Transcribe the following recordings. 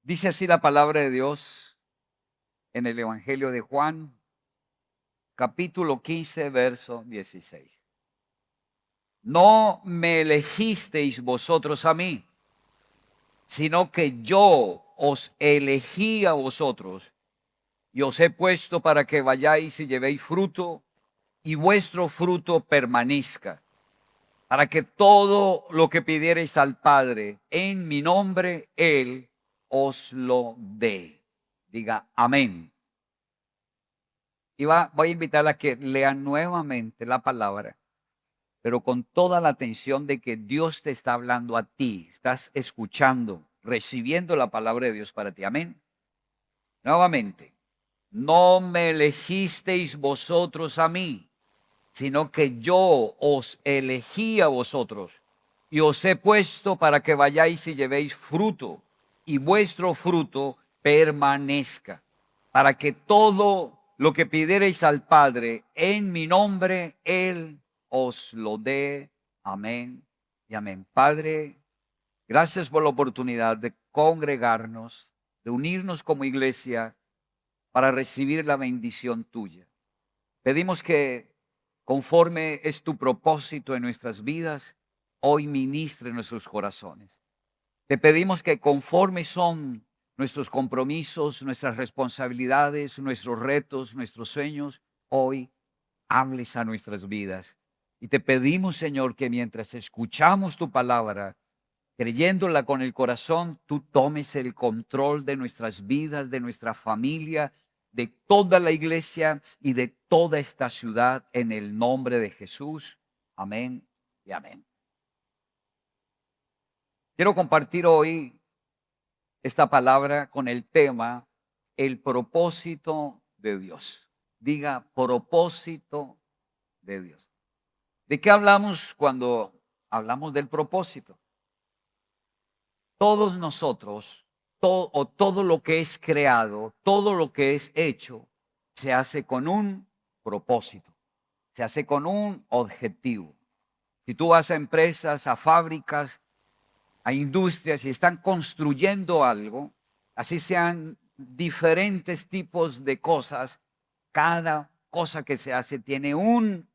Dice así la palabra de Dios en el Evangelio de Juan, capítulo 15, verso 16. No me elegisteis vosotros a mí, sino que yo os elegí a vosotros y os he puesto para que vayáis y llevéis fruto y vuestro fruto permanezca, para que todo lo que pidiereis al Padre en mi nombre, Él os lo dé. Diga amén. Y voy a invitarla a que lean nuevamente la palabra, pero con toda la atención de que Dios te está hablando a ti. Estás escuchando, recibiendo la palabra de Dios para ti. Amén. Nuevamente, no me elegisteis vosotros a mí, sino que yo os elegí a vosotros y os he puesto para que vayáis y llevéis fruto y vuestro fruto permanezca, para que todo lo que pidiereis al Padre en mi nombre, Él os lo dé. Amén y amén. Padre, gracias por la oportunidad de congregarnos, de unirnos como iglesia para recibir la bendición tuya. Pedimos que conforme es tu propósito en nuestras vidas, hoy ministre nuestros corazones. Te pedimos que conforme son nuestros compromisos, nuestras responsabilidades, nuestros retos, nuestros sueños, hoy hables a nuestras vidas. Y te pedimos, Señor, que mientras escuchamos tu palabra, creyéndola con el corazón, tú tomes el control de nuestras vidas, de nuestra familia, de toda la iglesia y de toda esta ciudad en el nombre de Jesús. Amén y amén. Quiero compartir hoy esta palabra con el tema el propósito de Dios. Diga propósito de Dios. ¿De qué hablamos cuando hablamos del propósito? Todos nosotros, todo lo que es creado, todo lo que es hecho, se hace con un propósito, se hace con un objetivo. Si tú vas a empresas, a fábricas, a industrias y están construyendo algo, así sean diferentes tipos de cosas, cada cosa que se hace tiene un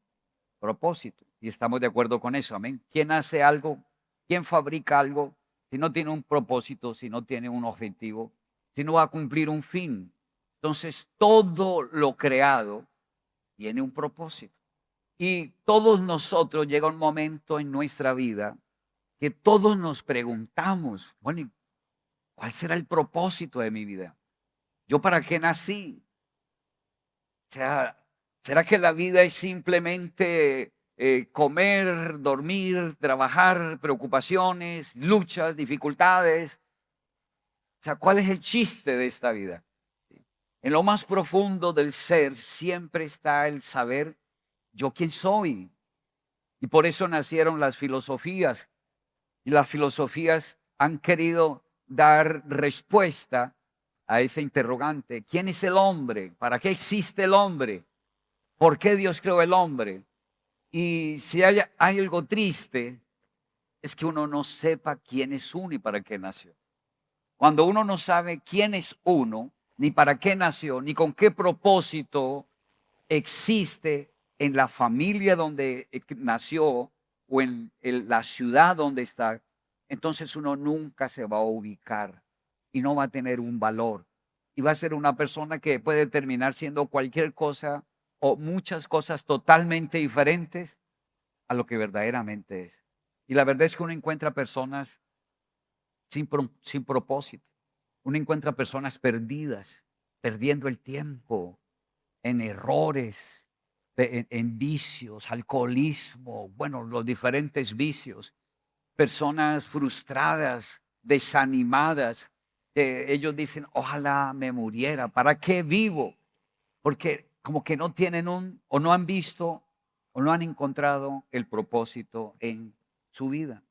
propósito. Y estamos de acuerdo con eso, amén. ¿Quién hace algo? ¿Quién fabrica algo? Si no tiene un propósito, si no tiene un objetivo, si no va a cumplir un fin. Entonces, todo lo creado tiene un propósito. Y todos nosotros llega un momento en nuestra vida que todos nos preguntamos, bueno, ¿cuál será el propósito de mi vida? ¿Yo para qué nací? O sea, ¿será que la vida es simplemente comer, dormir, trabajar, preocupaciones, luchas, dificultades? O sea, ¿cuál es el chiste de esta vida? En lo más profundo del ser siempre está el saber yo quién soy. Y por eso nacieron las filosofías. Y las filosofías han querido dar respuesta a ese interrogante. ¿Quién es el hombre? ¿Para qué existe el hombre? ¿Por qué Dios creó el hombre? Y si hay algo triste, es que uno no sepa quién es uno y para qué nació. Cuando uno no sabe quién es uno, ni para qué nació, ni con qué propósito existe en la familia donde nació o en la ciudad donde está, entonces uno nunca se va a ubicar y no va a tener un valor. Y va a ser una persona que puede terminar siendo cualquier cosa o muchas cosas totalmente diferentes a lo que verdaderamente es. Y la verdad es que uno encuentra personas sin propósito. Uno encuentra personas perdidas, perdiendo el tiempo en errores, en vicios, alcoholismo, bueno, los diferentes vicios. Personas frustradas, desanimadas, que ellos dicen, ojalá me muriera, ¿para qué vivo? Porque como que no tienen o no han visto, o no han encontrado el propósito en su vida.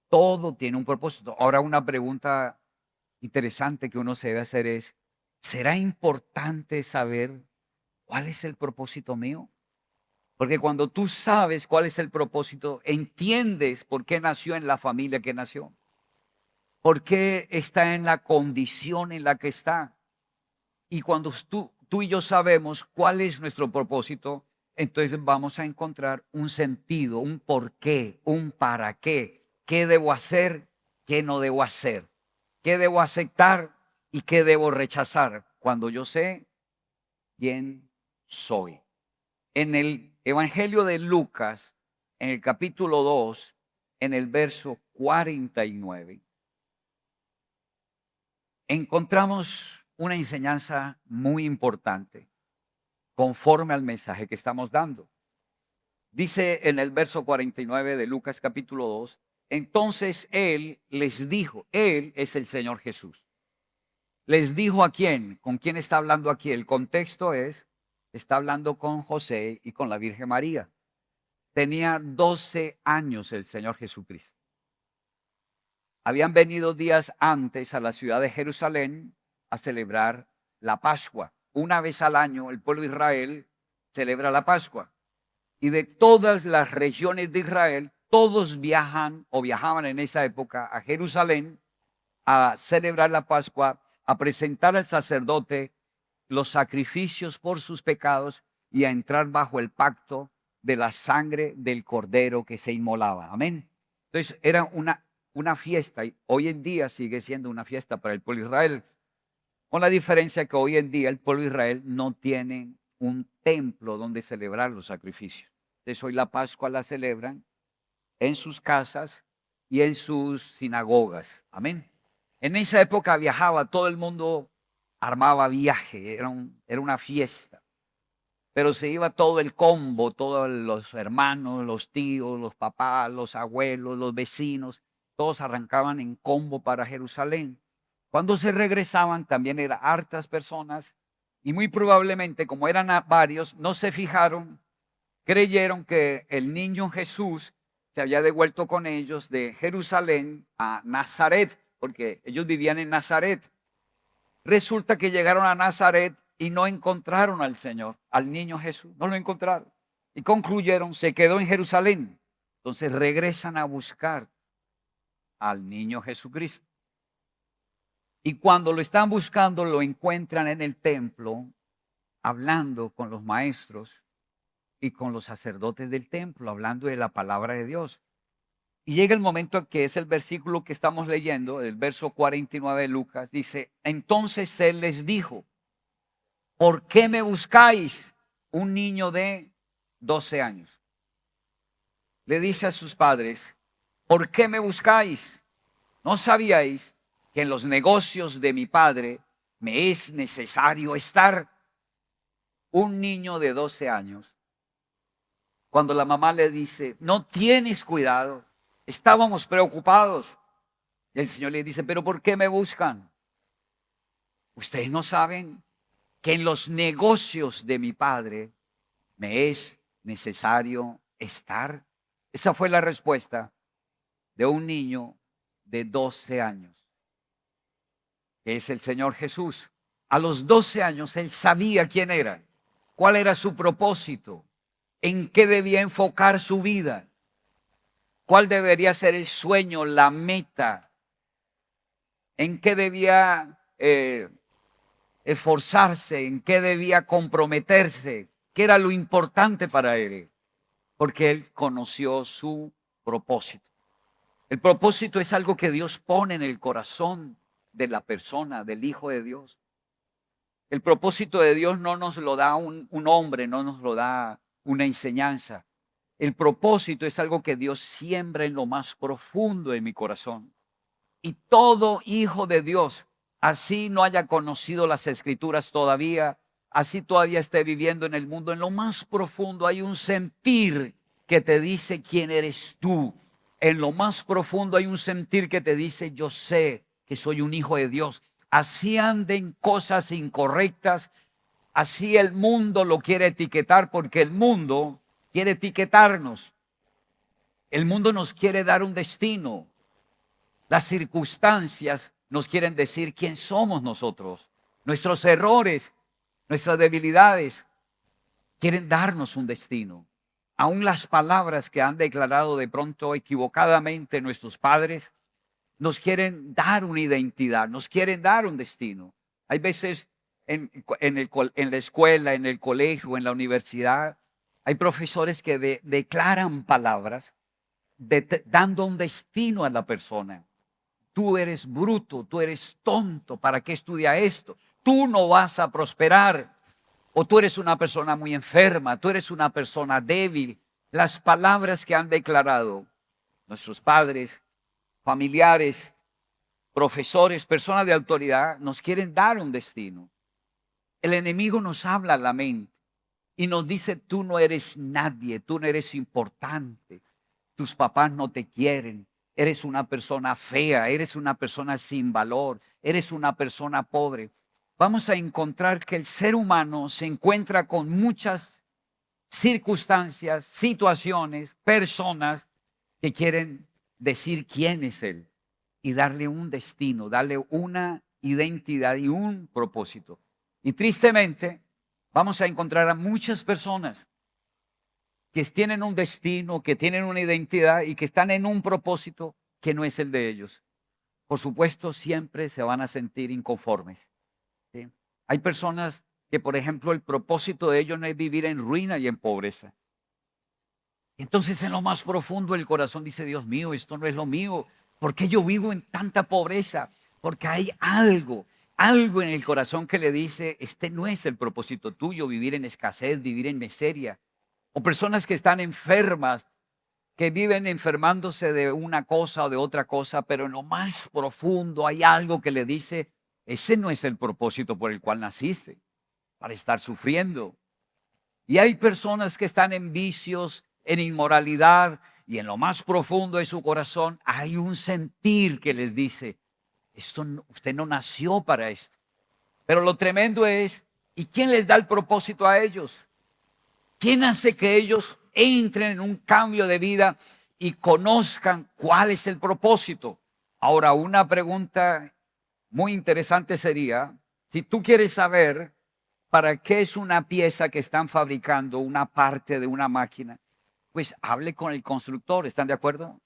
Todo tiene un propósito. Ahora una pregunta interesante que uno se debe hacer es, ¿será importante saber cuál es el propósito mío? Porque cuando tú sabes cuál es el propósito, entiendes por qué nació en la familia que nació. ¿Por qué está en la condición en la que está? Y cuando tú y yo sabemos cuál es nuestro propósito, entonces vamos a encontrar un sentido, un por qué, un para qué. ¿Qué debo hacer? ¿Qué no debo hacer? ¿Qué debo aceptar y qué debo rechazar? Cuando yo sé quién soy. En el Evangelio de Lucas, en el capítulo 2, en el verso 49, encontramos una enseñanza muy importante conforme al mensaje que estamos dando. Dice en el verso 49 de Lucas capítulo 2, entonces él les dijo, él es el Señor Jesús. ¿Les dijo a quién? ¿Con quién está hablando aquí? El contexto es, está hablando con José y con la Virgen María. Tenía 12 años el Señor Jesucristo. Habían venido días antes a la ciudad de Jerusalén a celebrar la Pascua. Una vez al año el pueblo de Israel celebra la Pascua. Y de todas las regiones de Israel, todos viajan o viajaban en esa época a Jerusalén a celebrar la Pascua, a presentar al sacerdote los sacrificios por sus pecados y a entrar bajo el pacto de la sangre del cordero que se inmolaba. Amén. Entonces era una fiesta y hoy en día sigue siendo una fiesta para el pueblo de Israel, con la diferencia que hoy en día el pueblo de Israel no tiene un templo donde celebrar los sacrificios. Entonces hoy la Pascua la celebran en sus casas y en sus sinagogas. Amén. En esa época viajaba, todo el mundo armaba viaje, era una fiesta. Pero se iba todo el combo, todos los hermanos, los tíos, los papás, los abuelos, los vecinos, todos arrancaban en combo para Jerusalén. Cuando se regresaban también eran hartas personas y muy probablemente, como eran varios, no se fijaron, creyeron que el niño Jesús se había devuelto con ellos de Jerusalén a Nazaret, porque ellos vivían en Nazaret. Resulta que llegaron a Nazaret y no encontraron al Señor, al niño Jesús, no lo encontraron. Y concluyeron, se quedó en Jerusalén. Entonces regresan a buscar al niño Jesucristo. Y cuando lo están buscando, lo encuentran en el templo, hablando con los maestros y con los sacerdotes del templo, hablando de la palabra de Dios. Y llega el momento que es el versículo que estamos leyendo, el verso 49 de Lucas, dice, entonces él les dijo, ¿por qué me buscáis? Un niño de 12 años. Le dice a sus padres, ¿por qué me buscáis? ¿No sabíais que en los negocios de mi padre me es necesario estar? Un niño de 12 años, cuando la mamá le dice, no tienes cuidado, estábamos preocupados. El Señor le dice, ¿pero por qué me buscan? Ustedes no saben que en los negocios de mi padre me es necesario estar. Esa fue la respuesta de un niño de 12 años, que es el Señor Jesús. A los 12 años él sabía quién era, cuál era su propósito, en qué debía enfocar su vida, cuál debería ser el sueño, la meta, en qué debía esforzarse, en qué debía comprometerse, qué era lo importante para él, porque él conoció su propósito. El propósito es algo que Dios pone en el corazón de la persona, del Hijo de Dios. El propósito de Dios no nos lo da un hombre, no nos lo da una enseñanza. El propósito es algo que Dios siembra en lo más profundo de mi corazón. Y todo hijo de Dios, así no haya conocido las Escrituras todavía, así todavía esté viviendo en el mundo, en lo más profundo hay un sentir que te dice quién eres tú. En lo más profundo hay un sentir que te dice, yo sé que soy un hijo de Dios. Así anden cosas incorrectas, así el mundo lo quiere etiquetar, porque el mundo quiere etiquetarnos. El mundo nos quiere dar un destino. Las circunstancias nos quieren decir quién somos nosotros. Nuestros errores, nuestras debilidades, quieren darnos un destino. Aún las palabras que han declarado de pronto equivocadamente nuestros padres, nos quieren dar una identidad, nos quieren dar un destino. Hay veces en la escuela, en el colegio, en la universidad, hay profesores que declaran palabras dando un destino a la persona. Tú eres bruto, tú eres tonto, ¿para qué estudia esto? Tú no vas a prosperar. O tú eres una persona muy enferma, tú eres una persona débil. Las palabras que han declarado nuestros padres, familiares, profesores, personas de autoridad, nos quieren dar un destino. El enemigo nos habla a la mente y nos dice, tú no eres nadie, tú no eres importante, tus papás no te quieren, eres una persona fea, eres una persona sin valor, eres una persona pobre. Vamos a encontrar que el ser humano se encuentra con muchas circunstancias, situaciones, personas que quieren decir quién es Él y darle un destino, darle una identidad y un propósito. Y tristemente vamos a encontrar a muchas personas que tienen un destino, que tienen una identidad y que están en un propósito que no es el de ellos. Por supuesto, siempre se van a sentir inconformes. ¿Sí? Hay personas que, por ejemplo, el propósito de ellos no es vivir en ruina y en pobreza. Entonces, en lo más profundo del corazón dice, Dios mío, esto no es lo mío. ¿Por qué yo vivo en tanta pobreza? Porque hay algo en el corazón que le dice, este no es el propósito tuyo, vivir en escasez, vivir en miseria. O personas que están enfermas, que viven enfermándose de una cosa o de otra cosa, pero en lo más profundo hay algo que le dice, ese no es el propósito por el cual naciste, para estar sufriendo. Y hay personas que están en vicios, en inmoralidad, y en lo más profundo de su corazón hay un sentir que les dice, usted no nació para esto. Pero lo tremendo es, ¿y quién les da el propósito a ellos? ¿Quién hace que ellos entren en un cambio de vida y conozcan cuál es el propósito? Ahora, una pregunta muy interesante sería, si tú quieres saber para qué es una pieza que están fabricando, una parte de una máquina, pues hable con el constructor, ¿están de acuerdo?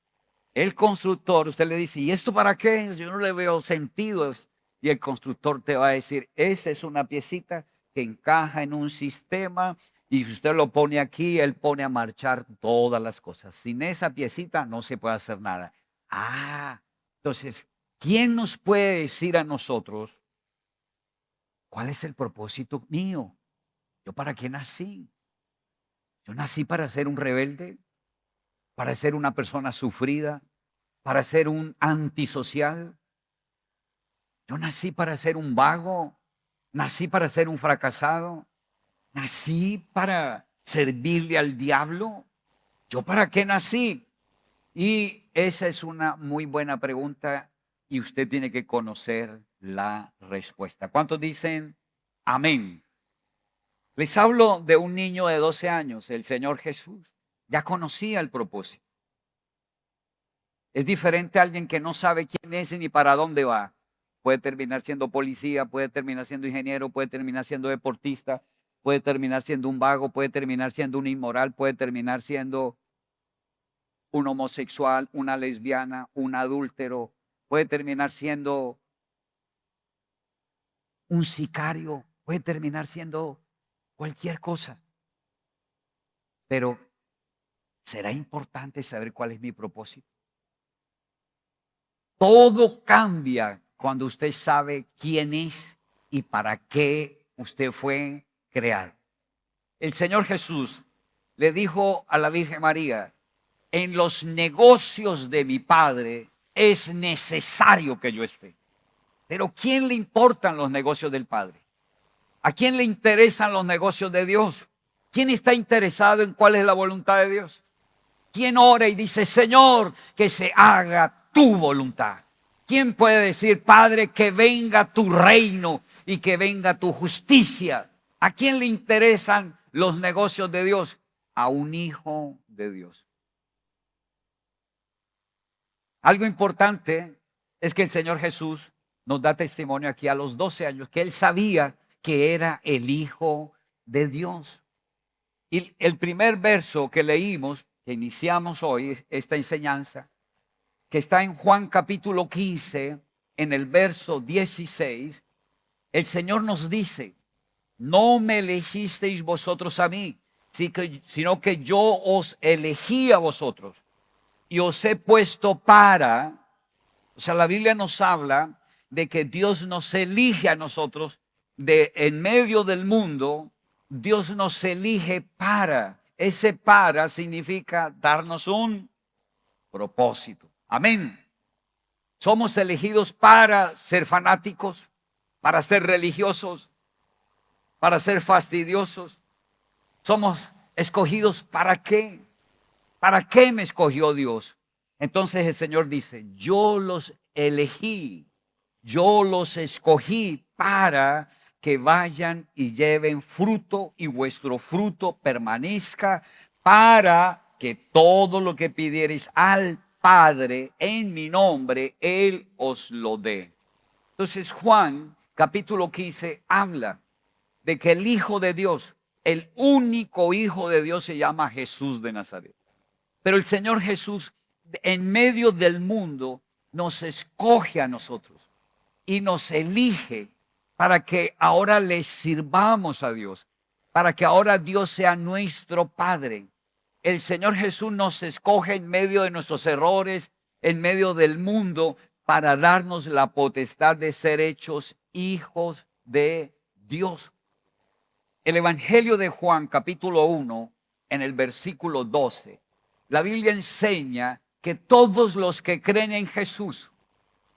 El constructor, usted le dice, ¿y esto para qué? Yo no le veo sentido. Y el constructor te va a decir, esa es una piecita que encaja en un sistema y si usted lo pone aquí, él pone a marchar todas las cosas. Sin esa piecita no se puede hacer nada. Entonces, ¿quién nos puede decir a nosotros cuál es el propósito mío? ¿Yo para qué nací? Yo nací para ser un rebelde, para ser una persona sufrida, para ser un antisocial. Yo nací para ser un vago, nací para ser un fracasado, nací para servirle al diablo. ¿Yo para qué nací? Y esa es una muy buena pregunta y usted tiene que conocer la respuesta. ¿Cuántos dicen amén? Les hablo de un niño de 12 años, el Señor Jesús. Ya conocía el propósito. Es diferente a alguien que no sabe quién es ni para dónde va. Puede terminar siendo policía, puede terminar siendo ingeniero, puede terminar siendo deportista, puede terminar siendo un vago, puede terminar siendo un inmoral, puede terminar siendo un homosexual, una lesbiana, un adúltero, puede terminar siendo un sicario, puede terminar siendo cualquier cosa. Pero ¿será importante saber cuál es mi propósito? Todo cambia cuando usted sabe quién es y para qué usted fue creado. El Señor Jesús le dijo a la Virgen María, en los negocios de mi Padre es necesario que yo esté. Pero ¿quién le importan los negocios del Padre? ¿A quién le interesan los negocios de Dios? ¿Quién está interesado en cuál es la voluntad de Dios? ¿Quién ora y dice, Señor, que se haga tu voluntad? ¿Quién puede decir, Padre, que venga tu reino y que venga tu justicia? ¿A quién le interesan los negocios de Dios? A un hijo de Dios. Algo importante es que el Señor Jesús nos da testimonio aquí a los 12 años, que Él sabía que era el Hijo de Dios. Y el primer verso que leímos, que iniciamos hoy esta enseñanza, que está en Juan capítulo 15, en el verso 16, el Señor nos dice: no me elegisteis vosotros a mí, sino que yo os elegí a vosotros y os he puesto para... O sea, la Biblia nos habla de que Dios nos elige a nosotros de en medio del mundo. Dios nos elige para. Ese para significa darnos un propósito. Amén. Somos elegidos para ser fanáticos, para ser religiosos, para ser fastidiosos. Somos escogidos ¿para qué? ¿Para qué me escogió Dios? Entonces el Señor dice: yo los elegí, yo los escogí para que vayan y lleven fruto y vuestro fruto permanezca, para que todo lo que pidiereis al Padre en mi nombre, Él os lo dé. Entonces Juan capítulo 15 habla de que el Hijo de Dios, el único Hijo de Dios, se llama Jesús de Nazaret. Pero el Señor Jesús, en medio del mundo, nos escoge a nosotros y nos elige para que ahora le sirvamos a Dios, para que ahora Dios sea nuestro Padre. El Señor Jesús nos escoge en medio de nuestros errores, en medio del mundo, para darnos la potestad de ser hechos hijos de Dios. El Evangelio de Juan, capítulo 1, en el versículo 12, la Biblia enseña que todos los que creen en Jesús,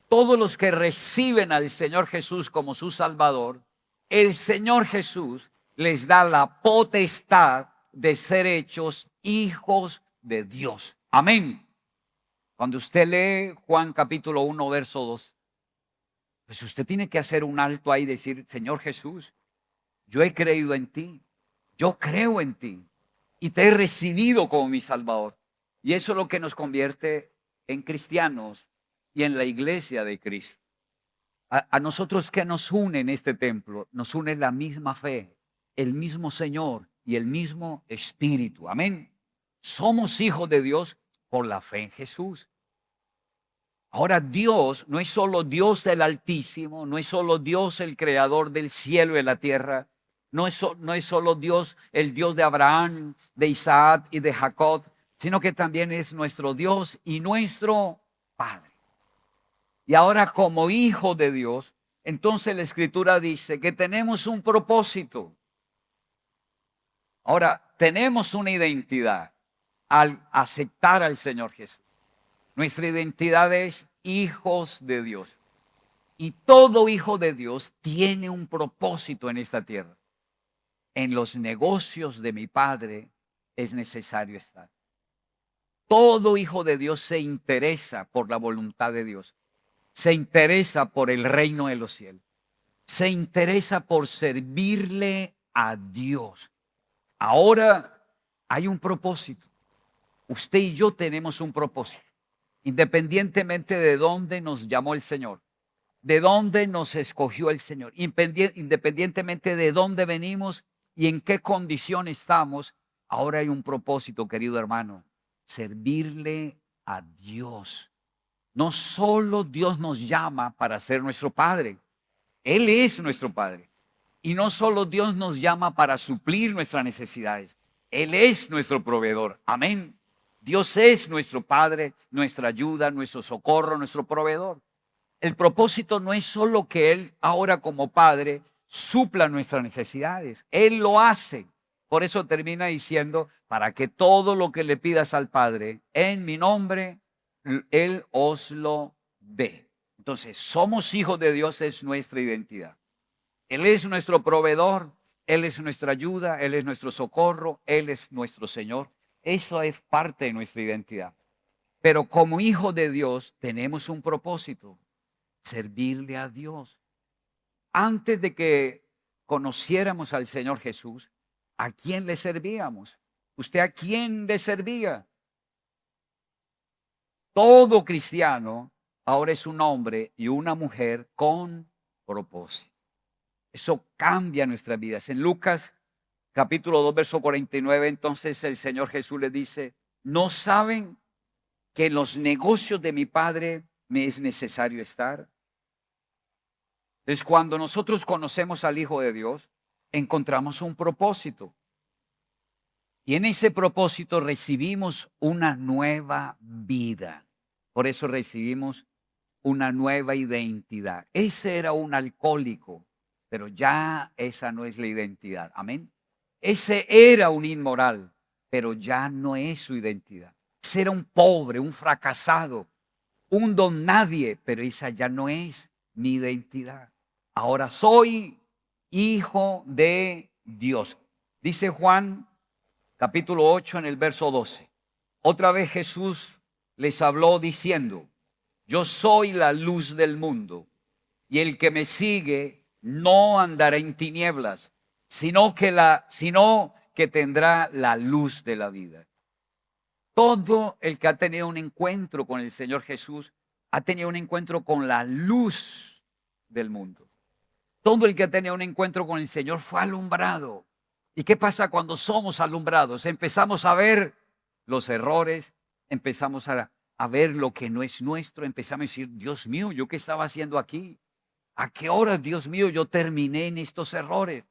todos los que reciben al Señor Jesús como su Salvador, el Señor Jesús les da la potestad de ser hechos hijos de Dios. Amén. Cuando usted lee Juan capítulo 1, verso 2, pues usted tiene que hacer un alto ahí y decir: Señor Jesús, yo he creído en ti, yo creo en ti y te he recibido como mi Salvador. Y eso es lo que nos convierte en cristianos y en la iglesia de Cristo. A nosotros, que nos une en este templo, nos une la misma fe, el mismo Señor y el mismo Espíritu. Amén. Somos hijos de Dios por la fe en Jesús. Ahora, Dios no es solo Dios del Altísimo, no es solo Dios el creador del cielo y de la tierra, no es solo Dios el Dios de Abraham, de Isaac y de Jacob, sino que también es nuestro Dios y nuestro Padre. Y ahora, como hijo de Dios, entonces la Escritura dice que tenemos un propósito. Ahora, tenemos una identidad al aceptar al Señor Jesús. Nuestra identidad es hijos de Dios. Y todo hijo de Dios tiene un propósito en esta tierra. En los negocios de mi Padre es necesario estar. Todo hijo de Dios se interesa por la voluntad de Dios. Se interesa por el reino de los cielos. Se interesa por servirle a Dios. Ahora hay un propósito. Usted y yo tenemos un propósito. Independientemente de dónde nos llamó el Señor, de dónde nos escogió el Señor, independientemente de dónde venimos y en qué condición estamos, ahora hay un propósito, querido hermano: servirle a Dios. No solo Dios nos llama para ser nuestro Padre, Él es nuestro Padre. Y no solo Dios nos llama para suplir nuestras necesidades, Él es nuestro proveedor. Amén. Dios es nuestro Padre, nuestra ayuda, nuestro socorro, nuestro proveedor. El propósito no es solo que Él ahora como Padre supla nuestras necesidades. Él lo hace. Por eso termina diciendo: para que todo lo que le pidas al Padre en mi nombre, Él os lo dé. Entonces, somos hijos de Dios, es nuestra identidad. Él es nuestro proveedor, Él es nuestra ayuda, Él es nuestro socorro, Él es nuestro Señor. Eso es parte de nuestra identidad. Pero como hijo de Dios tenemos un propósito: servirle a Dios. Antes de que conociéramos al Señor Jesús, ¿a quién le servíamos? ¿Usted a quién le servía? Todo cristiano ahora es un hombre y una mujer con propósito. Eso cambia nuestras vidas. En Lucas capítulo 2, verso 49, entonces el Señor Jesús le dice: ¿no saben que en los negocios de mi Padre me es necesario estar. Entonces, cuando nosotros conocemos al Hijo de Dios, encontramos un propósito. Y en ese propósito recibimos una nueva vida. Por eso recibimos una nueva identidad. Ese era un alcohólico, pero ya esa no es la identidad. Amén. Ese era un inmoral, pero ya no es su identidad. Ese era un pobre, un fracasado, un don nadie, pero esa ya no es mi identidad. Ahora soy hijo de Dios. Dice Juan capítulo 8 en el verso 12. Otra vez Jesús les habló diciendo: yo soy la luz del mundo, y el que me sigue no andará en tinieblas, sino que tendrá la luz de la vida. Todo el que ha tenido un encuentro con el Señor Jesús ha tenido un encuentro con la luz del mundo. Todo el que ha tenido un encuentro con el Señor fue alumbrado. ¿Y qué pasa cuando somos alumbrados? Empezamos a ver los errores, empezamos a ver lo que no es nuestro, empezamos a decir: Dios mío, ¿yo qué estaba haciendo aquí? ¿A qué hora, Dios mío, yo terminé en estos errores?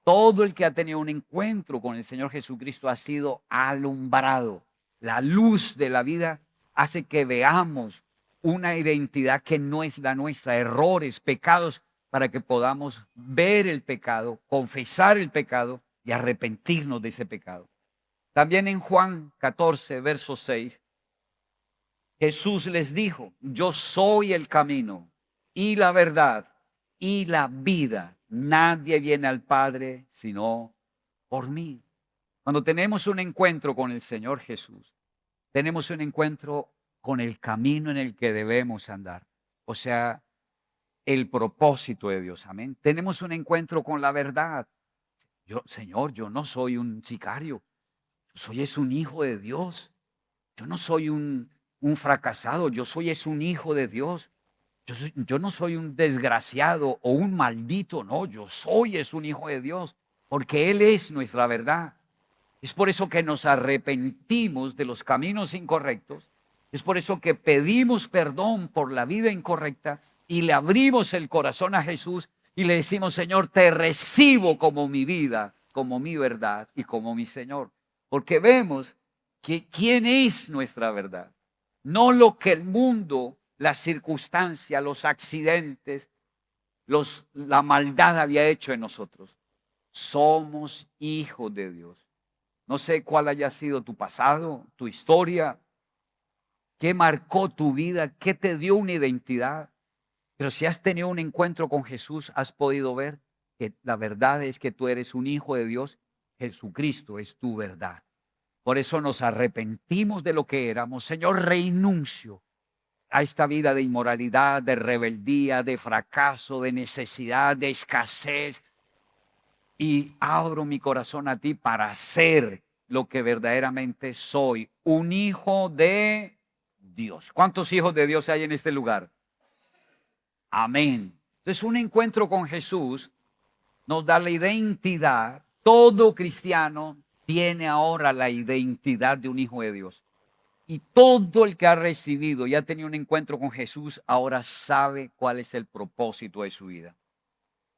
Todo el que ha tenido un encuentro con el Señor Jesucristo ha sido alumbrado. La luz de la vida hace que veamos una identidad que no es la nuestra, errores, pecados, para que podamos ver el pecado, confesar el pecado y arrepentirnos de ese pecado. También en Juan 14, verso 6, Jesús les dijo: yo soy el camino y la verdad y la vida. Nadie viene al Padre sino por mí. Cuando tenemos un encuentro con el Señor Jesús, tenemos un encuentro con el camino en el que debemos andar. O sea, el propósito de Dios. Amén. Tenemos un encuentro con la verdad. Señor, yo no soy un sicario. Es un hijo de Dios. Yo no soy un fracasado. Es un hijo de Dios. Yo no soy un desgraciado o un maldito. No, es un hijo de Dios. Porque Él es nuestra verdad. Es por eso que nos arrepentimos de los caminos incorrectos. Es por eso que pedimos perdón por la vida incorrecta y le abrimos el corazón a Jesús y le decimos: Señor, te recibo como mi vida, como mi verdad y como mi Señor. Porque vemos que quién es nuestra verdad. No lo que el mundo, las circunstancias, los accidentes, la maldad había hecho en nosotros. Somos hijos de Dios. No sé cuál haya sido tu pasado, tu historia, qué marcó tu vida, qué te dio una identidad. Pero si has tenido un encuentro con Jesús, has podido ver que la verdad es que tú eres un hijo de Dios. Jesucristo es tu verdad. Por eso nos arrepentimos de lo que éramos. Señor, renuncio a esta vida de inmoralidad, de rebeldía, de fracaso, de necesidad, de escasez. Y abro mi corazón a ti para ser lo que verdaderamente soy, un hijo de Dios. ¿Cuántos hijos de Dios hay en este lugar? Amén. Entonces, un encuentro con Jesús nos da la identidad. Todo cristiano tiene ahora la identidad de un hijo de Dios. Y todo el que ha recibido y ha tenido un encuentro con Jesús ahora sabe cuál es el propósito de su vida.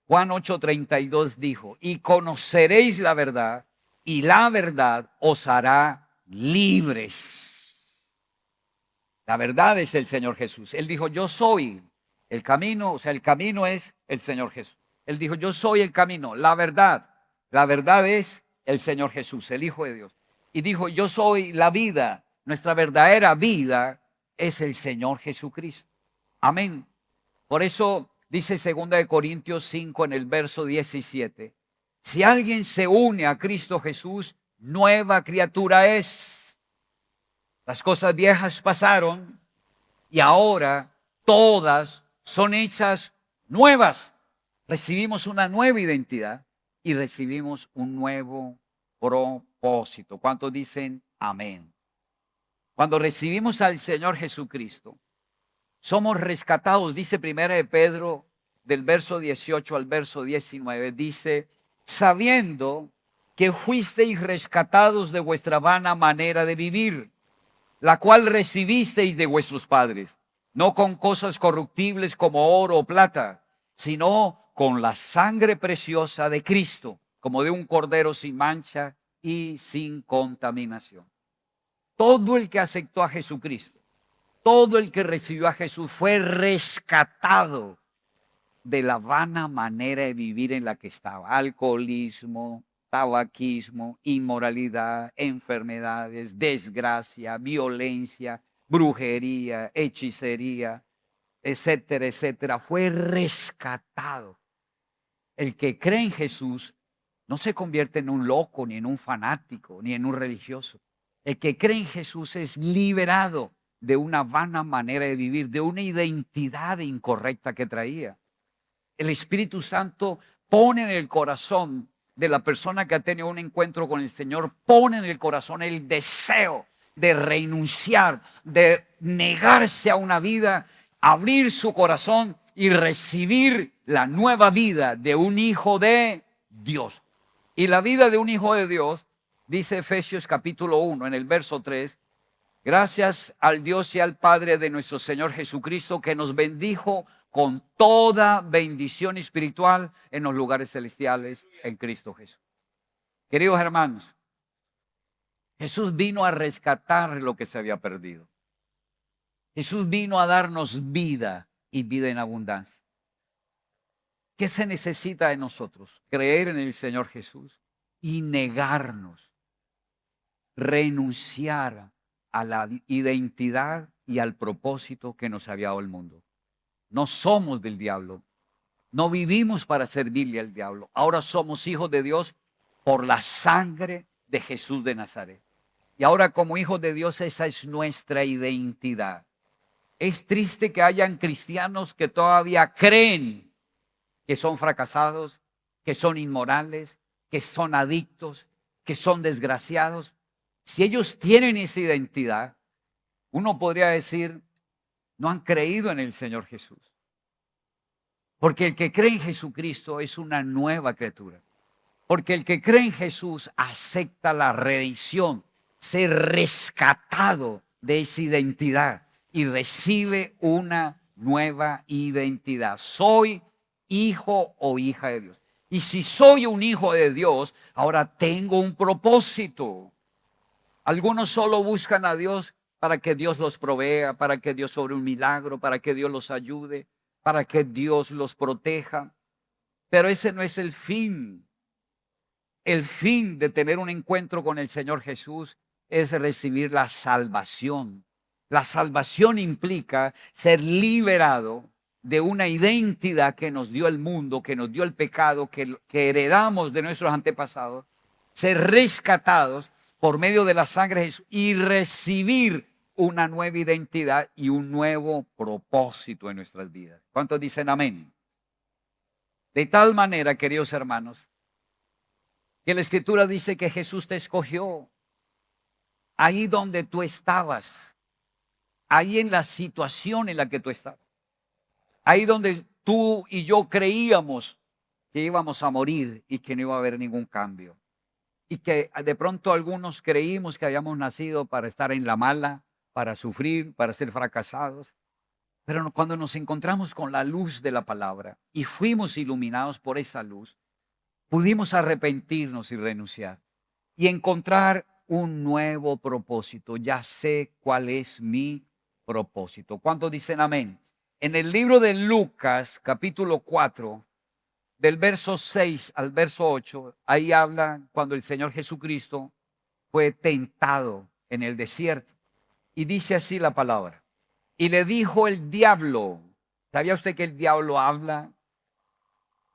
Juan 8:32 dijo: y conoceréis la verdad, y la verdad os hará libres. La verdad es el Señor Jesús. Él dijo: yo soy el camino, o sea, el camino es el Señor Jesús. Él dijo: yo soy el camino, la verdad. La verdad es el Señor Jesús, el Hijo de Dios. Y dijo: yo soy la vida. Nuestra verdadera vida es el Señor Jesucristo. Amén. Por eso dice 2 Corintios 5 en el verso 17: si alguien se une a Cristo Jesús, nueva criatura es. Las cosas viejas pasaron y ahora todas son hechas nuevas. Recibimos una nueva identidad y recibimos un nuevo propósito. ¿Cuántos dicen amén? Cuando recibimos al Señor Jesucristo, somos rescatados. Dice 1 de Pedro, del verso 18 al verso 19, dice: sabiendo que fuisteis rescatados de vuestra vana manera de vivir, la cual recibisteis de vuestros padres, no con cosas corruptibles como oro o plata, sino con la sangre preciosa de Cristo, como de un cordero sin mancha y sin contaminación. Todo el que aceptó a Jesucristo, todo el que recibió a Jesús fue rescatado de la vana manera de vivir en la que estaba. Alcoholismo, tabaquismo, inmoralidad, enfermedades, desgracia, violencia, brujería, hechicería, etcétera, etcétera. Fue rescatado. El que cree en Jesús no se convierte en un loco, ni en un fanático, ni en un religioso. El que cree en Jesús es liberado de una vana manera de vivir, de una identidad incorrecta que traía. El Espíritu Santo pone en el corazón de la persona que ha tenido un encuentro con el Señor, pone en el corazón el deseo de renunciar, de negarse a una vida, abrir su corazón y recibir la nueva vida de un hijo de Dios. Y la vida de un hijo de Dios, dice Efesios capítulo 1 en el verso 3, gracias al Dios y al Padre de nuestro Señor Jesucristo, que nos bendijo con toda bendición espiritual en los lugares celestiales en Cristo Jesús. Queridos hermanos, Jesús vino a rescatar lo que se había perdido. Jesús vino a darnos vida y vida en abundancia. ¿Qué se necesita de nosotros? Creer en el Señor Jesús y negarnos, renunciar a la identidad y al propósito que nos había dado el mundo. No somos del diablo, no vivimos para servirle al diablo. Ahora somos hijos de Dios por la sangre de Jesús de Nazaret. Y ahora como hijos de Dios esa es nuestra identidad. Es triste que hayan cristianos que todavía creen que son fracasados, que son inmorales, que son adictos, que son desgraciados. Si ellos tienen esa identidad, uno podría decir, no han creído en el Señor Jesús. Porque el que cree en Jesucristo es una nueva criatura. Porque el que cree en Jesús acepta la redención, ser rescatado de esa identidad y recibe una nueva identidad. Soy hijo o hija de Dios. Y si soy un hijo de Dios, ahora tengo un propósito. Algunos solo buscan a Dios para que Dios los provea, para que Dios sobre un milagro, para que Dios los ayude, para que Dios los proteja. Pero ese no es el fin. El fin de tener un encuentro con el Señor Jesús es recibir la salvación. La salvación implica ser liberado de una identidad que nos dio el mundo, que nos dio el pecado, que heredamos de nuestros antepasados, ser rescatados por medio de la sangre de Jesús y recibir una nueva identidad y un nuevo propósito en nuestras vidas. ¿Cuántos dicen amén? De tal manera, queridos hermanos, que la Escritura dice que Jesús te escogió ahí donde tú estabas, ahí en la situación en la que tú estabas, ahí donde tú y yo creíamos que íbamos a morir y que no iba a haber ningún cambio. Y que de pronto algunos creímos que habíamos nacido para estar en la mala, para sufrir, para ser fracasados. Pero cuando nos encontramos con la luz de la palabra y fuimos iluminados por esa luz, pudimos arrepentirnos y renunciar y encontrar un nuevo propósito. Ya sé cuál es mi propósito. ¿Cuántos dicen amén? En el libro de Lucas, capítulo 4, del verso 6 al verso 8, ahí habla cuando el Señor Jesucristo fue tentado en el desierto. Y dice así la palabra. Y le dijo el diablo, ¿sabía usted que el diablo habla?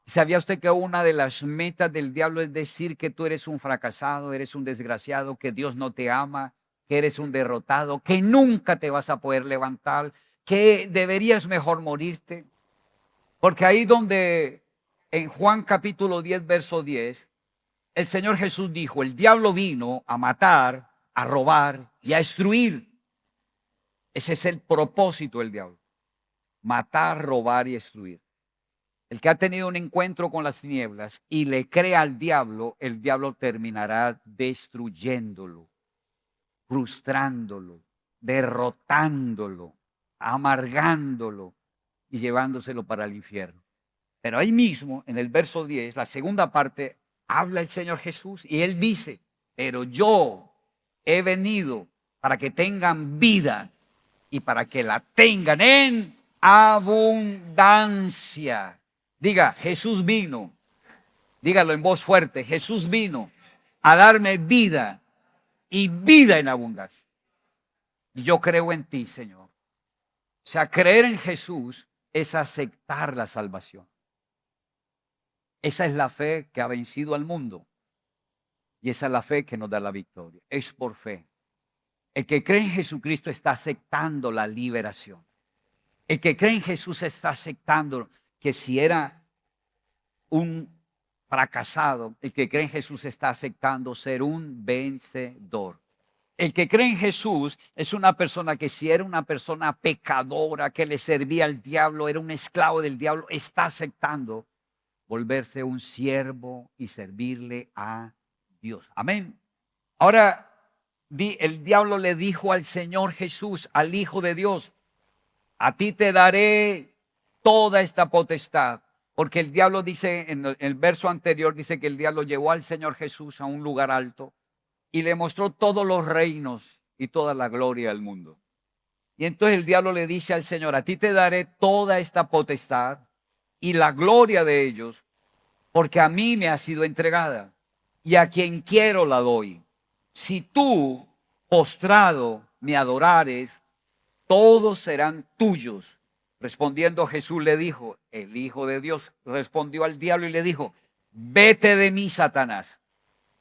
¿Sabía usted que una de las metas del diablo es decir que tú eres un fracasado, eres un desgraciado, que Dios no te ama, que eres un derrotado, que nunca te vas a poder levantar, que deberías mejor morirte? Porque ahí donde en Juan capítulo 10, verso 10, el Señor Jesús dijo, el diablo vino a matar, a robar y a destruir. Ese es el propósito del diablo. Matar, robar y destruir. El que ha tenido un encuentro con las tinieblas y le cree al diablo, el diablo terminará destruyéndolo, frustrándolo, derrotándolo, amargándolo y llevándoselo para el infierno. Pero ahí mismo, en el verso 10, la segunda parte, habla el Señor Jesús y Él dice, pero yo he venido para que tengan vida y para que la tengan en abundancia. Diga, Jesús vino. Dígalo en voz fuerte, Jesús vino a darme vida y vida en abundancia. Y yo creo en ti, Señor. O sea, creer en Jesús es aceptar la salvación. Esa es la fe que ha vencido al mundo. Y esa es la fe que nos da la victoria. Es por fe. El que cree en Jesucristo está aceptando la liberación. El que cree en Jesús está aceptando que si era un fracasado, el que cree en Jesús está aceptando ser un vencedor. El que cree en Jesús es una persona que si era una persona pecadora, que le servía al diablo, era un esclavo del diablo, está aceptando volverse un siervo y servirle a Dios. Amén. Ahora, el diablo le dijo al Señor Jesús, al Hijo de Dios, a ti te daré toda esta potestad. Porque el diablo dice, en el verso anterior, dice que el diablo llevó al Señor Jesús a un lugar alto y le mostró todos los reinos y toda la gloria del mundo. Y entonces el diablo le dice al Señor, a ti te daré toda esta potestad y la gloria de ellos, porque a mí me ha sido entregada y a quien quiero la doy. Si tú, postrado, me adorares, todos serán tuyos. Respondiendo Jesús le dijo, el Hijo de Dios respondió al diablo y le dijo, vete de mí, Satanás,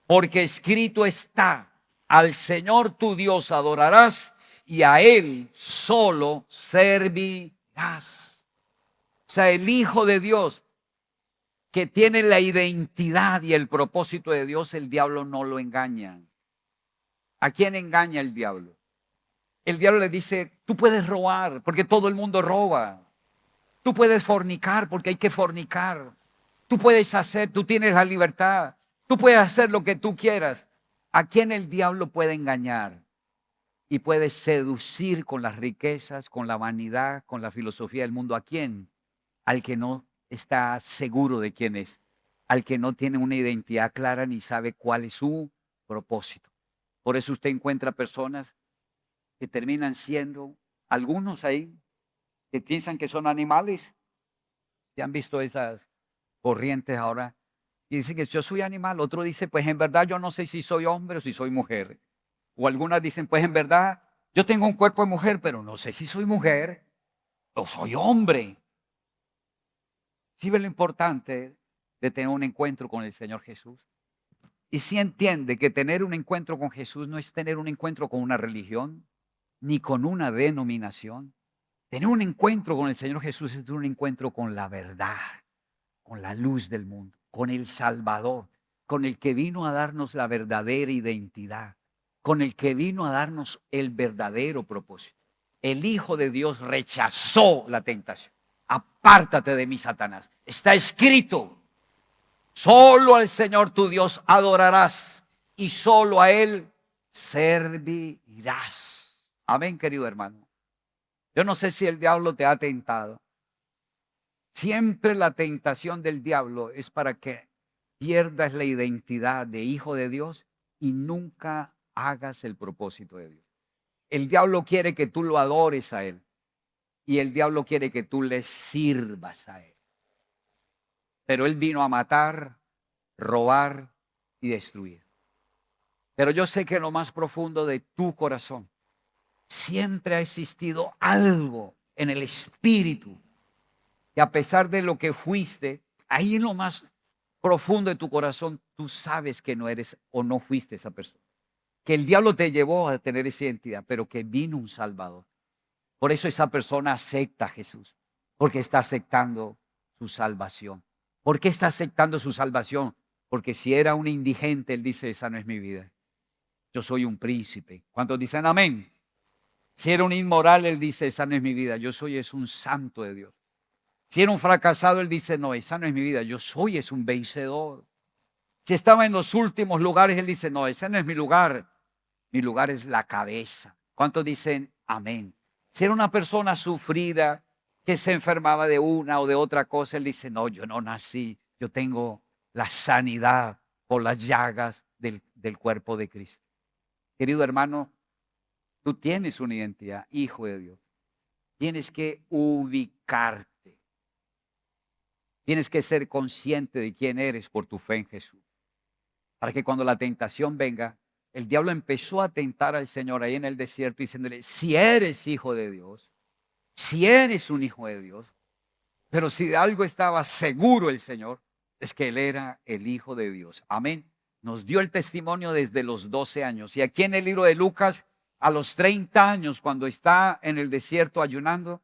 porque escrito está, al Señor tu Dios adorarás y a Él solo servirás. O sea, el Hijo de Dios que tiene la identidad y el propósito de Dios, el diablo no lo engaña. ¿A quién engaña el diablo? El diablo le dice, tú puedes robar porque todo el mundo roba. Tú puedes fornicar porque hay que fornicar. Tú puedes hacer, tú tienes la libertad. Tú puedes hacer lo que tú quieras. ¿A quién el diablo puede engañar? Y puede seducir con las riquezas, con la vanidad, con la filosofía del mundo. ¿A quién? Al que no está seguro de quién es. Al que no tiene una identidad clara ni sabe cuál es su propósito. Por eso usted encuentra personas que terminan siendo, algunos ahí, que piensan que son animales. ¿Ya han visto esas corrientes ahora? Y dicen que yo soy animal. Otro dice, pues en verdad yo no sé si soy hombre o si soy mujer. O algunas dicen, pues en verdad yo tengo un cuerpo de mujer, pero no sé si soy mujer o soy hombre. ¿Sí ve lo importante de tener un encuentro con el Señor Jesús? Y si entiende que tener un encuentro con Jesús no es tener un encuentro con una religión, ni con una denominación. Tener un encuentro con el Señor Jesús es tener un encuentro con la verdad, con la luz del mundo, con el Salvador, con el que vino a darnos la verdadera identidad, con el que vino a darnos el verdadero propósito. El Hijo de Dios rechazó la tentación. Apártate de mí, Satanás. Está escrito, solo al Señor tu Dios adorarás y solo a Él servirás. Amén, querido hermano. Yo no sé si el diablo te ha tentado. Siempre la tentación del diablo es para que pierdas la identidad de hijo de Dios y nunca hagas el propósito de Dios. El diablo quiere que tú lo adores a Él y el diablo quiere que tú le sirvas a Él. Pero Él vino a matar, robar y destruir. Pero yo sé que en lo más profundo de tu corazón siempre ha existido algo en el espíritu que a pesar de lo que fuiste, ahí en lo más profundo de tu corazón, tú sabes que no eres o no fuiste esa persona. Que el diablo te llevó a tener esa identidad, pero que vino un Salvador. Por eso esa persona acepta a Jesús, porque está aceptando su salvación. ¿Por qué está aceptando su salvación? Porque si era un indigente, él dice, esa no es mi vida. Yo soy un príncipe. ¿Cuántos dicen amén? Si era un inmoral, él dice, esa no es mi vida. Yo soy un santo de Dios. Si era un fracasado, él dice, no, esa no es mi vida. Yo soy un vencedor. Si estaba en los últimos lugares, él dice, no, ese no es mi lugar. Mi lugar es la cabeza. ¿Cuántos dicen amén? Si era una persona sufrida, que se enfermaba de una o de otra cosa, él dice, no, yo no nací, yo tengo la sanidad por las llagas del cuerpo de Cristo. Querido hermano, tú tienes una identidad, hijo de Dios. Tienes que ubicarte. Tienes que ser consciente de quién eres por tu fe en Jesús. Para que cuando la tentación venga, el diablo empezó a tentar al Señor ahí en el desierto diciéndole, si eres hijo de Dios, si eres un hijo de Dios, pero si de algo estaba seguro el Señor, es que Él era el Hijo de Dios. Amén. Nos dio el testimonio desde los 12 años. Y aquí en el libro de Lucas, a los 30 años, cuando está en el desierto ayunando,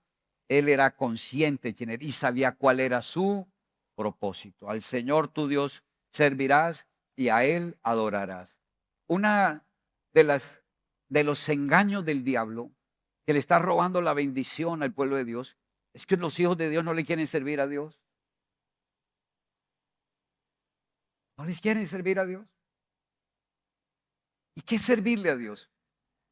Él era consciente quién era y sabía cuál era su propósito. Al Señor tu Dios servirás y a Él adorarás. Una de los engaños del diablo que le está robando la bendición al pueblo de Dios es que los hijos de Dios no le quieren servir a Dios. No les quieren servir a Dios. ¿Y qué es servirle a Dios?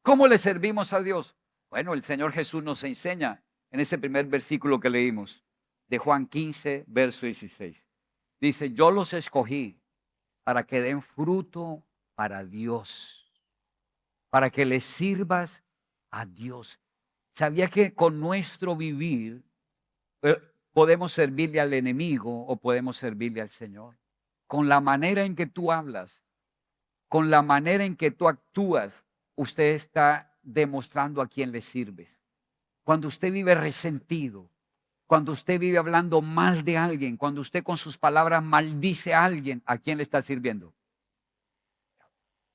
¿Cómo le servimos a Dios? Bueno, el Señor Jesús nos enseña en ese primer versículo que leímos de Juan 15, verso 16. Dice, yo los escogí para que den fruto para Dios, para que les sirvas a Dios. ¿Sabía que con nuestro vivir podemos servirle al enemigo o podemos servirle al Señor? Con la manera en que tú hablas, con la manera en que tú actúas, usted está demostrando a quién le sirves. Cuando usted vive resentido, cuando usted vive hablando mal de alguien, cuando usted con sus palabras maldice a alguien, ¿a quién le está sirviendo?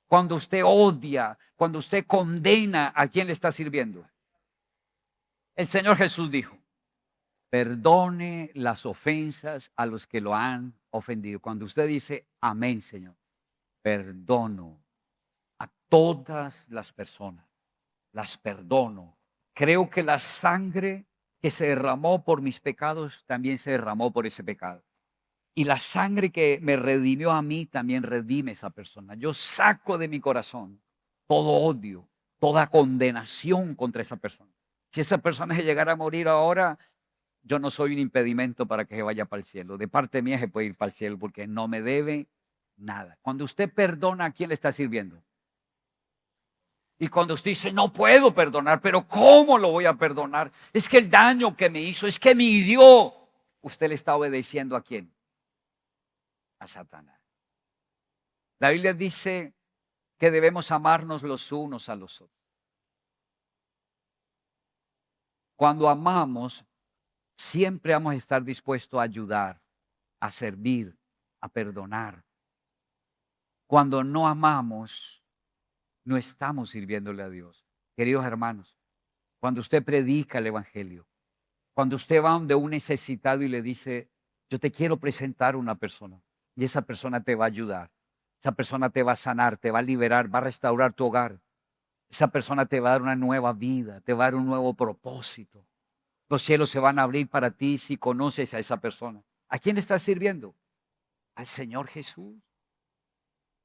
Cuando usted odia, cuando usted condena, ¿a quién le está sirviendo? El Señor Jesús dijo, perdone las ofensas a los que lo han ofendido. Cuando usted dice, amén, Señor, perdono a todas las personas, las perdono. Creo que la sangre que se derramó por mis pecados también se derramó por ese pecado. Y la sangre que me redimió a mí también redime a esa persona. Yo saco de mi corazón todo odio, toda condenación contra esa persona. Si esa persona se llegara a morir ahora, yo no soy un impedimento para que se vaya para el cielo. De parte mía se puede ir para el cielo porque no me debe nada. Cuando usted perdona, ¿a quién le está sirviendo? Y cuando usted dice, no puedo perdonar, pero ¿cómo lo voy a perdonar? Es que el daño que me hizo, es que me hirió. ¿Usted le está obedeciendo a quién? A Satanás. La Biblia dice que debemos amarnos los unos a los otros. Cuando amamos, siempre vamos a estar dispuestos a ayudar, a servir, a perdonar. Cuando no amamos, no estamos sirviéndole a Dios. Queridos hermanos, cuando usted predica el evangelio, cuando usted va donde un necesitado y le dice, yo te quiero presentar a una persona, y esa persona te va a ayudar, esa persona te va a sanar, te va a liberar, va a restaurar tu hogar, esa persona te va a dar una nueva vida, te va a dar un nuevo propósito. Los cielos se van a abrir para ti si conoces a esa persona. ¿A quién le estás sirviendo? Al Señor Jesús.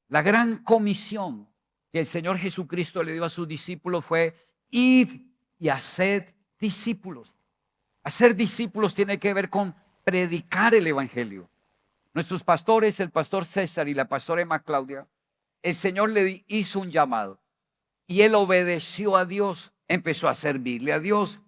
La gran comisión que el Señor Jesucristo le dio a sus discípulos fue id y haced discípulos. Hacer discípulos tiene que ver con predicar el evangelio. Nuestros pastores, el pastor César y la pastora Emma Claudia, el Señor le hizo un llamado y él obedeció a Dios, empezó a servirle a Dios.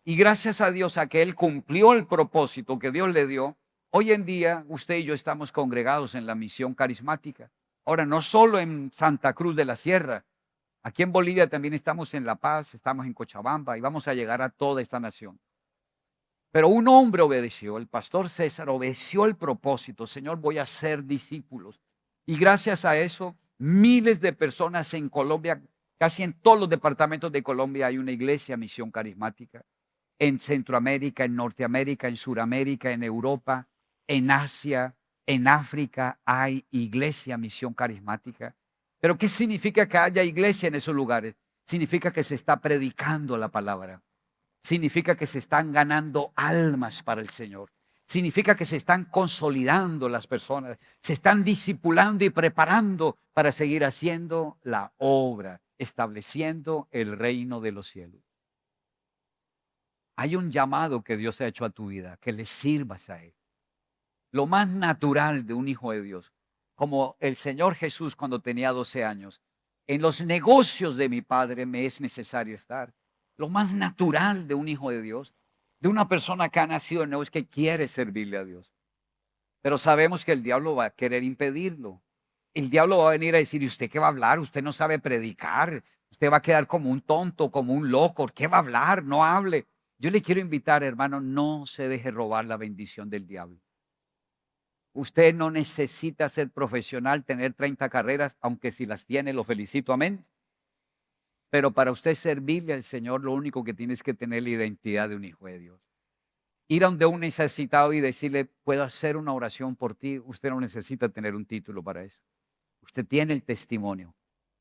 Y gracias a Dios a que él cumplió el propósito que Dios le dio, hoy en día usted y yo estamos congregados en la misión carismática. Ahora, no solo en Santa Cruz de la Sierra, aquí en Bolivia también estamos en La Paz, estamos en Cochabamba y vamos a llegar a toda esta nación. Pero un hombre obedeció, el pastor César obedeció el propósito, Señor, voy a ser discípulos. Y gracias a eso, miles de personas en Colombia, casi en todos los departamentos de Colombia hay una iglesia misión carismática. En Centroamérica, en Norteamérica, en Suramérica, en Europa, en Asia, en África hay iglesia, misión carismática. Pero ¿qué significa que haya iglesia en esos lugares? Significa que se está predicando la palabra. Significa que se están ganando almas para el Señor. Significa que se están consolidando las personas, se están discipulando y preparando para seguir haciendo la obra. estableciendo el reino de los cielos. Hay un llamado que Dios ha hecho a tu vida, que le sirvas a Él. Lo más natural de un hijo de Dios, como el Señor Jesús cuando tenía 12 años, en los negocios de mi Padre me es necesario estar. Lo más natural de un hijo de Dios, de una persona que ha nacido de nuevo, es que quiere servirle a Dios. Pero sabemos que el diablo va a querer impedirlo. El diablo va a venir a decir, ¿y usted qué va a hablar? Usted no sabe predicar. Usted va a quedar como un tonto, como un loco. ¿Qué va a hablar? No hable. Yo le quiero invitar, hermano, no se deje robar la bendición del diablo. Usted no necesita ser profesional, tener 30 carreras, aunque si las tiene, lo felicito, amén. Pero para usted servirle al Señor, lo único que tiene es que tener la identidad de un hijo de Dios. Ir a donde un necesitado y decirle, puedo hacer una oración por ti. Usted no necesita tener un título para eso. Usted tiene el testimonio,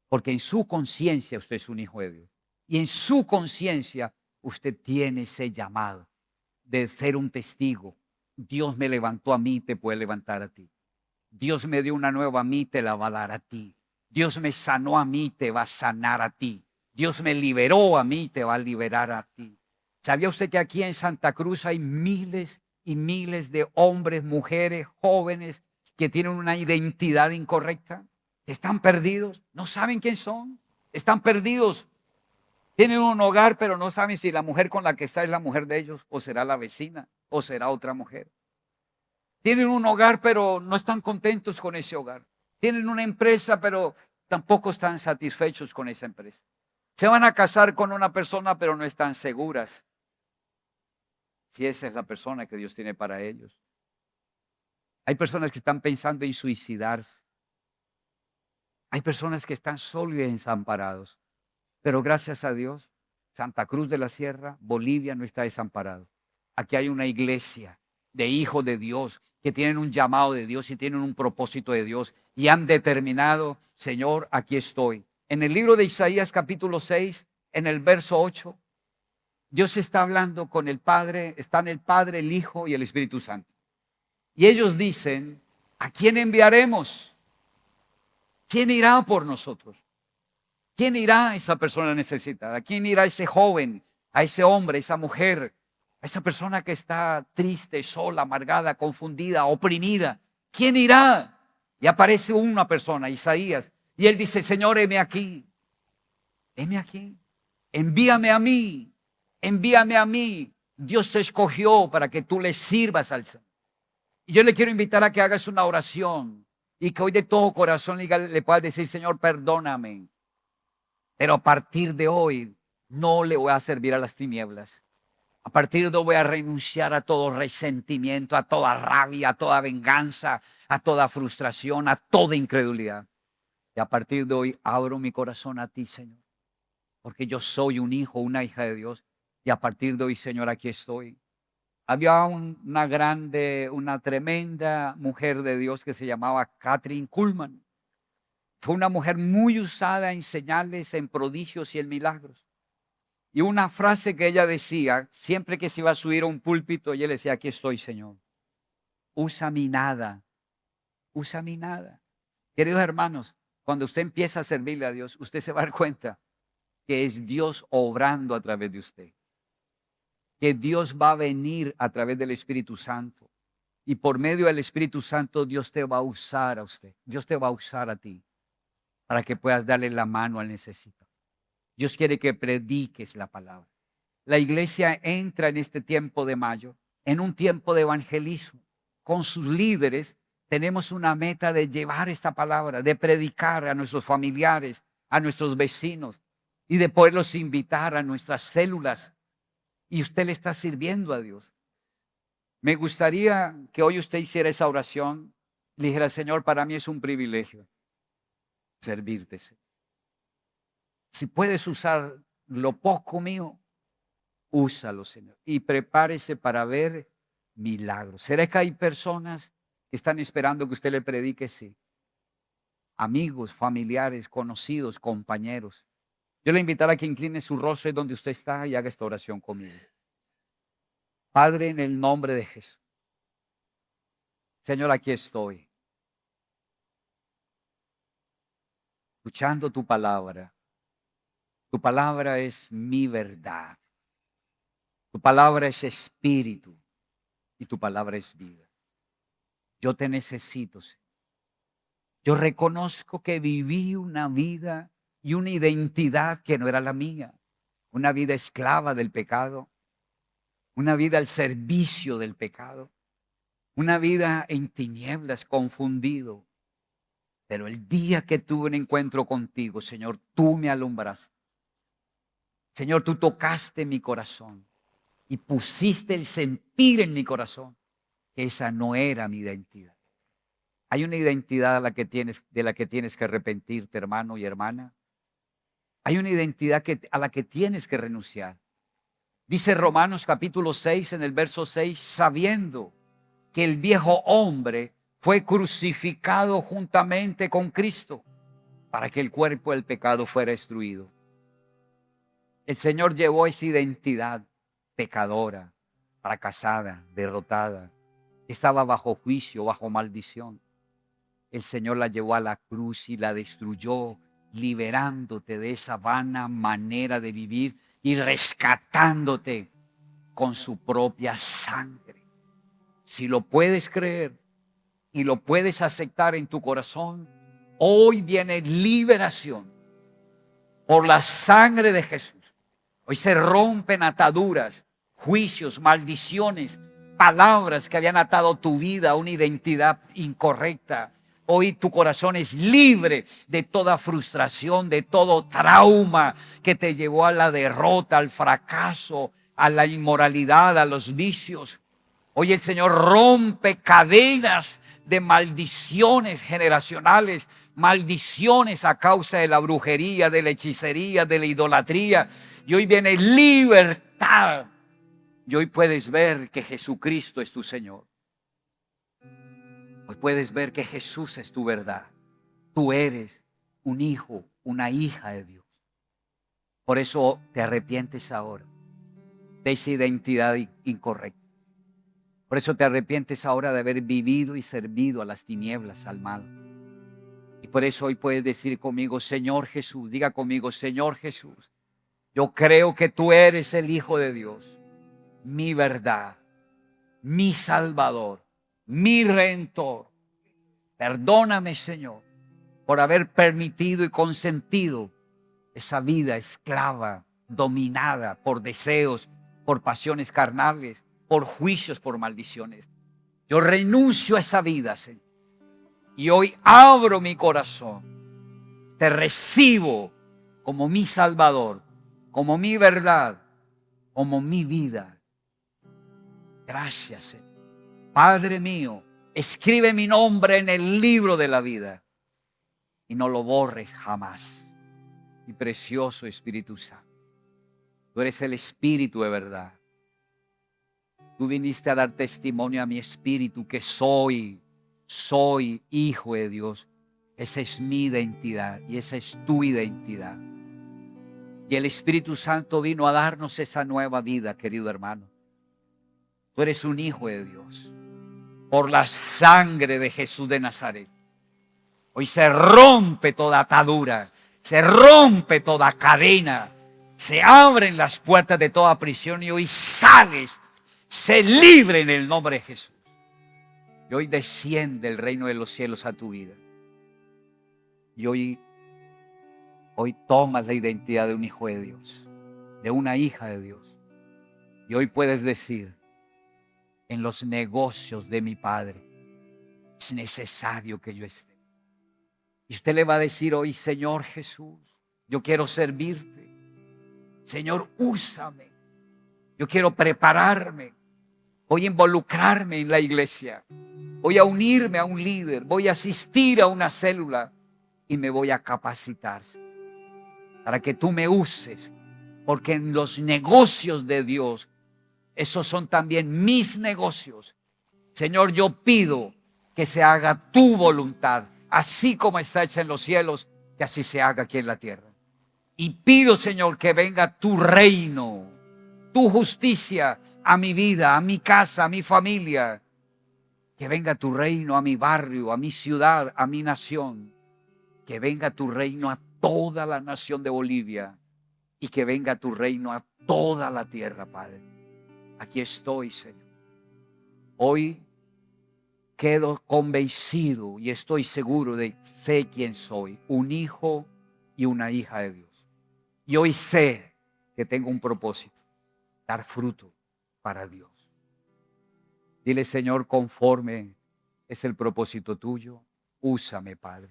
porque en su conciencia usted es un hijo de Dios. Y en su conciencia usted tiene ese llamado de ser un testigo. Dios me levantó a mí, te puede levantar a ti. Dios me dio una nueva a mí, te la va a dar a ti. Dios me sanó a mí, te va a sanar a ti. Dios me liberó a mí, te va a liberar a ti. ¿Sabía usted que aquí en Santa Cruz hay miles y miles de hombres, mujeres, jóvenes que tienen una identidad incorrecta? Están perdidos, no saben quién son, están perdidos. Tienen un hogar, pero no saben si la mujer con la que está es la mujer de ellos, o será la vecina, o será otra mujer. Tienen un hogar, pero no están contentos con ese hogar. Tienen una empresa, pero tampoco están satisfechos con esa empresa. Se van a casar con una persona, pero no están seguras si esa es la persona que Dios tiene para ellos. Hay personas que están pensando en suicidarse. Hay personas que están solos y desamparados. Pero gracias a Dios, Santa Cruz de la Sierra, Bolivia no está desamparado. Aquí hay una iglesia de hijos de Dios que tienen un llamado de Dios y tienen un propósito de Dios y han determinado, Señor, aquí estoy. En el libro de Isaías capítulo 6, en el verso 8, Dios está hablando con el Padre, están el Padre, el Hijo y el Espíritu Santo. Y ellos dicen, ¿a quién enviaremos? ¿Quién irá por nosotros? ¿Quién irá a esa persona necesitada? ¿Quién irá a ese joven, a ese hombre, a esa mujer, a esa persona que está triste, sola, amargada, confundida, oprimida? ¿Quién irá? Y aparece una persona, Isaías, y él dice, Señor, heme aquí, envíame a mí, envíame a mí. Dios te escogió para que tú le sirvas al Señor. Y yo le quiero invitar a que hagas una oración y que hoy de todo corazón le puedas decir, Señor, perdóname. Pero a partir de hoy no le voy a servir a las tinieblas. A partir de hoy voy a renunciar a todo resentimiento, a toda rabia, a toda venganza, a toda frustración, a toda incredulidad. Y a partir de hoy abro mi corazón a ti, Señor. Porque yo soy un hijo, una hija de Dios. Y a partir de hoy, Señor, aquí estoy. Había una tremenda mujer de Dios que se llamaba Kathryn Kuhlman. Fue una mujer muy usada en señales, en prodigios y en milagros. Y una frase que ella decía, siempre que se iba a subir a un púlpito, ella le decía, aquí estoy, Señor. Usa mi nada, usa mi nada. Queridos hermanos, cuando usted empieza a servirle a Dios, usted se va a dar cuenta que es Dios obrando a través de usted. Que Dios va a venir a través del Espíritu Santo. Y por medio del Espíritu Santo, Dios te va a usar a usted. Dios te va a usar a ti para que puedas darle la mano al necesitado. Dios quiere que prediques la palabra. La iglesia entra en este tiempo de mayo, en un tiempo de evangelismo. Con sus líderes tenemos una meta de llevar esta palabra, de predicar a nuestros familiares, a nuestros vecinos y de poderlos invitar a nuestras células. Y usted le está sirviendo a Dios. Me gustaría que hoy usted hiciera esa oración. Le dijera, Señor, para mí es un privilegio servirte. Si puedes usar lo poco mío, úsalo, Señor. Y prepárese para ver milagros. ¿Será que hay personas que están esperando que usted le predique? Sí. Amigos, familiares, conocidos, compañeros. Yo le invitaré a que incline su rostro donde usted está y haga esta oración conmigo. Padre, en el nombre de Jesús. Señor, aquí estoy. Escuchando tu palabra. Tu palabra es mi verdad. Tu palabra es espíritu y tu palabra es vida. Yo te necesito, Señor. Yo reconozco que viví una vida y una identidad que no era la mía. Una vida esclava del pecado. Una vida al servicio del pecado. Una vida en tinieblas, confundido. Pero el día que tuve un encuentro contigo, Señor, tú me alumbraste. Señor, tú tocaste mi corazón y pusiste el sentir en mi corazón que esa no era mi identidad. Hay una identidad de la que tienes que arrepentirte, hermano y hermana. Hay una identidad a la que tienes que renunciar. Dice Romanos capítulo 6 en el verso 6, sabiendo que el viejo hombre fue crucificado juntamente con Cristo para que el cuerpo del pecado fuera destruido. El Señor llevó esa identidad pecadora, fracasada, derrotada, estaba bajo juicio, bajo maldición. El Señor la llevó a la cruz y la destruyó, liberándote de esa vana manera de vivir y rescatándote con su propia sangre. Si lo puedes creer y lo puedes aceptar en tu corazón, hoy viene liberación por la sangre de Jesús. Hoy se rompen ataduras, juicios, maldiciones, palabras que habían atado tu vida a una identidad incorrecta. Hoy tu corazón es libre de toda frustración, de todo trauma que te llevó a la derrota, al fracaso, a la inmoralidad, a los vicios. Hoy el Señor rompe cadenas de maldiciones generacionales, maldiciones a causa de la brujería, de la hechicería, de la idolatría. Y hoy viene libertad. Y hoy puedes ver que Jesucristo es tu Señor. Hoy puedes ver que Jesús es tu verdad. Tú eres un hijo, una hija de Dios. Por eso te arrepientes ahora de esa identidad incorrecta. Por eso te arrepientes ahora de haber vivido y servido a las tinieblas, al mal. Y por eso hoy puedes decir conmigo, Señor Jesús, diga conmigo, Señor Jesús, yo creo que tú eres el Hijo de Dios, mi verdad, mi Salvador, mi Redentor. Perdóname, Señor, por haber permitido y consentido esa vida esclava, dominada por deseos, por pasiones carnales, por juicios, por maldiciones. Yo renuncio a esa vida, Señor. Y hoy abro mi corazón. Te recibo como mi Salvador, como mi verdad, como mi vida. Gracias, Señor. Padre mío, escribe mi nombre en el libro de la vida y no lo borres jamás. Mi precioso Espíritu Santo, tú eres el Espíritu de verdad. Tú viniste a dar testimonio a mi espíritu que soy hijo de Dios. Esa es mi identidad y esa es tu identidad. Y el Espíritu Santo vino a darnos esa nueva vida, querido hermano. Tú eres un hijo de Dios. Por la sangre de Jesús de Nazaret. Hoy se rompe toda atadura, se rompe toda cadena, se abren las puertas de toda prisión y hoy sales. Sé libre en el nombre de Jesús. Y hoy desciende el reino de los cielos a tu vida. Y hoy tomas la identidad de un hijo de Dios, de una hija de Dios. Y hoy puedes decir, en los negocios de mi Padre es necesario que yo esté. Y usted le va a decir hoy, Señor Jesús, yo quiero servirte. Señor, úsame. Yo quiero prepararme. Voy a involucrarme en la iglesia. Voy a unirme a un líder. Voy a asistir a una célula. Y me voy a capacitar para que tú me uses. Porque en los negocios de Dios, esos son también mis negocios. Señor, yo pido que se haga tu voluntad. Así como está hecha en los cielos, que así se haga aquí en la tierra. Y pido, Señor, que venga tu reino, tu justicia a mi vida, a mi casa, a mi familia. Que venga tu reino a mi barrio, a mi ciudad, a mi nación. Que venga tu reino a toda la nación de Bolivia. y que venga tu reino a toda la tierra, Padre. Aquí estoy, Señor. Hoy quedo convencido y estoy seguro de sé quién soy, un hijo y una hija de Dios. Y hoy sé que tengo un propósito, dar fruto para Dios. Dile, Señor, conforme es el propósito tuyo, úsame, Padre.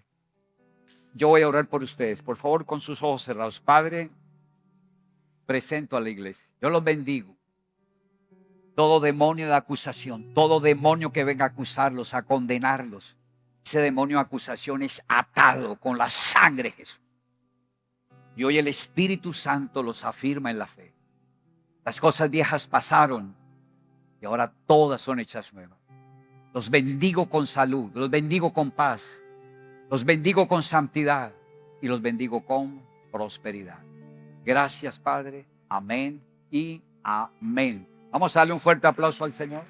Yo voy a orar por ustedes, por favor, con sus ojos cerrados. Padre, presento a la iglesia. Yo los bendigo. Todo demonio de acusación, todo demonio que venga a acusarlos, a condenarlos, ese demonio de acusación es atado con la sangre de Jesús. Y hoy el Espíritu Santo los afirma en la fe. Las cosas viejas pasaron y ahora todas son hechas nuevas. Los bendigo con salud, los bendigo con paz, los bendigo con santidad y los bendigo con prosperidad. Gracias, Padre. Amén y amén. Vamos a darle un fuerte aplauso al Señor.